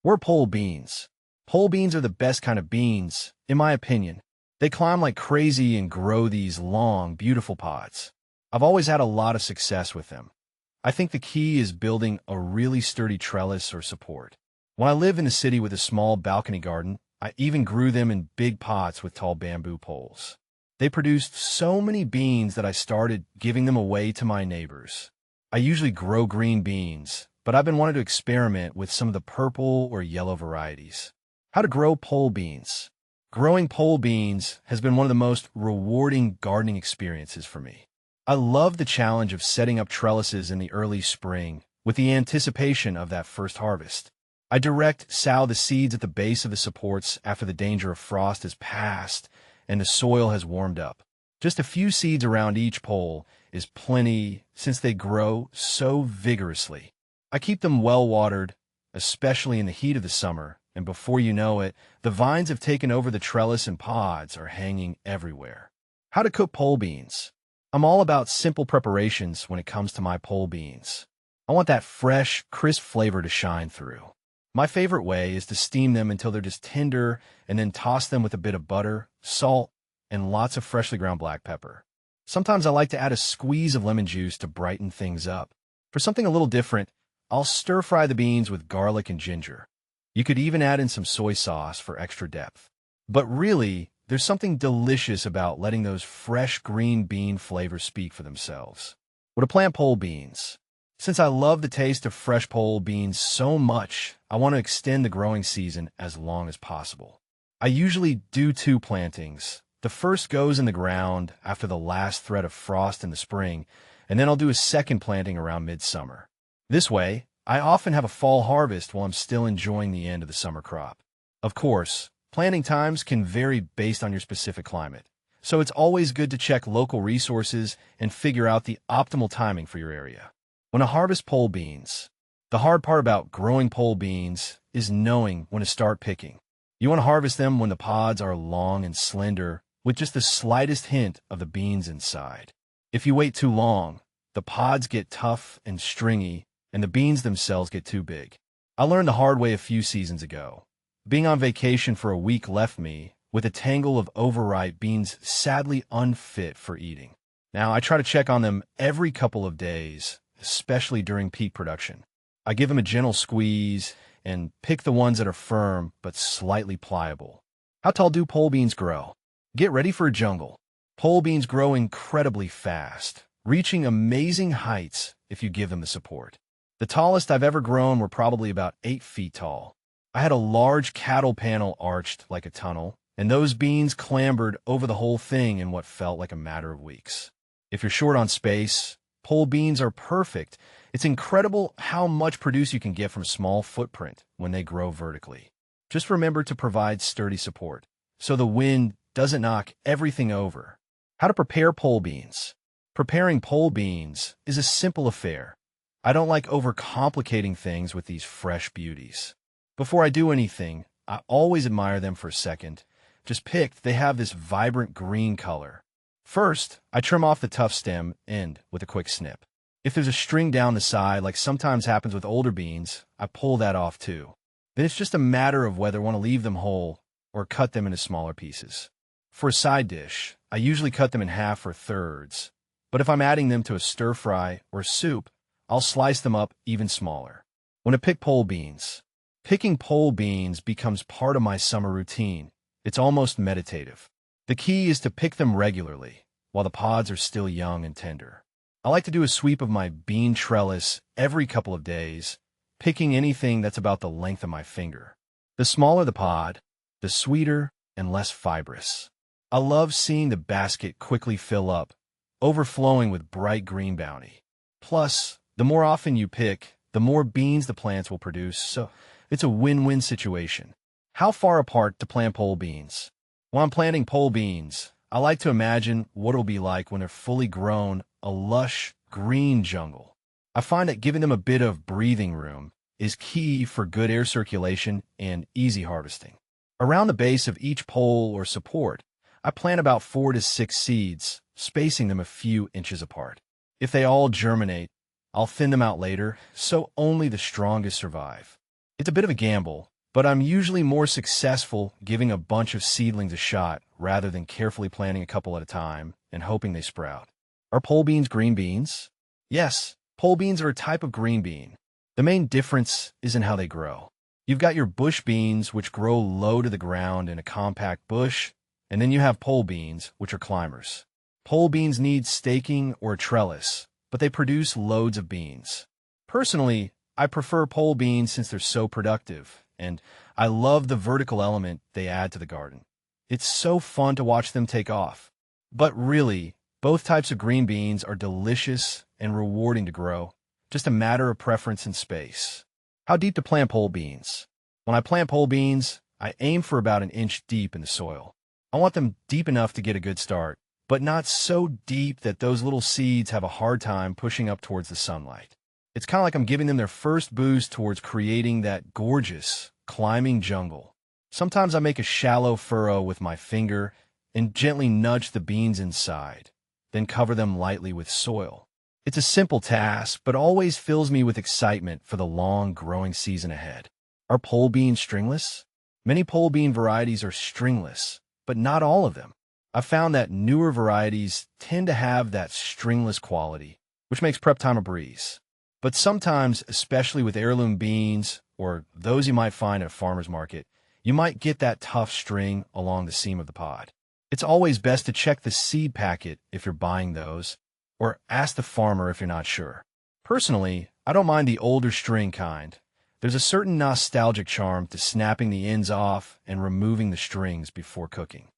We're pole beans. Pole beans are the best kind of beans, in my opinion. They climb like crazy and grow these long, beautiful pods. I've always had a lot of success with them. I think the key is building a really sturdy trellis or support. When I lived in the city with a small balcony garden, I even grew them in big pots with tall bamboo poles. They produced so many beans that I started giving them away to my neighbors. I usually grow green beans, but I've been wanting to experiment with some of the purple or yellow varieties. How to grow pole beans. Growing pole beans has been one of the most rewarding gardening experiences for me. I love the challenge of setting up trellises in the early spring with the anticipation of that first harvest. I direct sow the seeds at the base of the supports after the danger of frost has passed and the soil has warmed up. Just a few seeds around each pole is plenty since they grow so vigorously. I keep them well watered, especially in the heat of the summer, and before you know it, the vines have taken over the trellis and pods are hanging everywhere. How to cook pole beans. I'm all about simple preparations when it comes to my pole beans. I want that fresh, crisp flavor to shine through. My favorite way is to steam them until they're just tender and then toss them with a bit of butter, salt, and lots of freshly ground black pepper. Sometimes I like to add a squeeze of lemon juice to brighten things up. For something a little different, I'll stir-fry the beans with garlic and ginger. You could even add in some soy sauce for extra depth. But really, there's something delicious about letting those fresh green bean flavors speak for themselves. What to plant pole beans. Since I love the taste of fresh pole beans so much, I want to extend the growing season as long as possible. I usually do 2 plantings. The first goes in the ground after the last threat of frost in the spring, and then I'll do a second planting around midsummer. This way, I often have a fall harvest while I'm still enjoying the end of the summer crop. Of course, planting times can vary based on your specific climate, so it's always good to check local resources and figure out the optimal timing for your area. When to harvest pole beans. The hard part about growing pole beans is knowing when to start picking. You want to harvest them when the pods are long and slender, with just the slightest hint of the beans inside. If you wait too long, the pods get tough and stringy, and the beans themselves get too big. I learned the hard way a few seasons ago. Being on vacation for a week left me with a tangle of overripe beans sadly unfit for eating. Now, I try to check on them every couple of days, especially during peak production. I give them a gentle squeeze and pick the ones that are firm but slightly pliable. How tall do pole beans grow? Get ready for a jungle. Pole beans grow incredibly fast, reaching amazing heights if you give them the support. The tallest I've ever grown were probably about 8 feet tall. I had a large cattle panel arched like a tunnel, and those beans clambered over the whole thing in what felt like a matter of weeks. If you're short on space, pole beans are perfect. It's incredible how much produce you can get from a small footprint when they grow vertically. Just remember to provide sturdy support, so the wind doesn't knock everything over. How to prepare pole beans. Preparing pole beans is a simple affair. I don't like overcomplicating things with these fresh beauties. Before I do anything, I always admire them for a second. Just picked, they have this vibrant green color. First, I trim off the tough stem end with a quick snip. If there's a string down the side, like sometimes happens with older beans, I pull that off too. Then it's just a matter of whether I want to leave them whole or cut them into smaller pieces. For a side dish, I usually cut them in half or thirds, but if I'm adding them to a stir-fry or soup, I'll slice them up even smaller. When I pick pole beans. Picking pole beans becomes part of my summer routine. It's almost meditative. The key is to pick them regularly, while the pods are still young and tender. I like to do a sweep of my bean trellis every couple of days, picking anything that's about the length of my finger. The smaller the pod, the sweeter and less fibrous. I love seeing the basket quickly fill up, overflowing with bright green bounty. Plus, the more often you pick, the more beans the plants will produce, so it's a win-win situation. How far apart to plant pole beans? While I'm planting pole beans, I like to imagine what it'll be like when they're fully grown, a lush, green jungle. I find that giving them a bit of breathing room is key for good air circulation and easy harvesting. Around the base of each pole or support, I plant about 4 to 6 seeds, spacing them a few inches apart. If they all germinate, I'll thin them out later, so only the strongest survive. It's a bit of a gamble, but I'm usually more successful giving a bunch of seedlings a shot rather than carefully planting a couple at a time and hoping they sprout. Are pole beans green beans? Yes, pole beans are a type of green bean. The main difference is in how they grow. You've got your bush beans, which grow low to the ground in a compact bush, and then you have pole beans, which are climbers. Pole beans need staking or a trellis, but they produce loads of beans. Personally, I prefer pole beans since they're so productive, and I love the vertical element they add to the garden. It's so fun to watch them take off. But really, both types of green beans are delicious and rewarding to grow, just a matter of preference and space. How deep to plant pole beans? When I plant pole beans, I aim for about 1 inch deep in the soil. I want them deep enough to get a good start, but not so deep that those little seeds have a hard time pushing up towards the sunlight. It's kind of like I'm giving them their first boost towards creating that gorgeous, climbing jungle. Sometimes I make a shallow furrow with my finger and gently nudge the beans inside, then cover them lightly with soil. It's a simple task, but always fills me with excitement for the long growing season ahead. Are pole beans stringless? Many pole bean varieties are stringless, but not all of them. I've found that newer varieties tend to have that stringless quality, which makes prep time a breeze. But sometimes, especially with heirloom beans or those you might find at a farmer's market, you might get that tough string along the seam of the pod. It's always best to check the seed packet if you're buying those, or ask the farmer if you're not sure. Personally, I don't mind the older string kind. There's a certain nostalgic charm to snapping the ends off and removing the strings before cooking.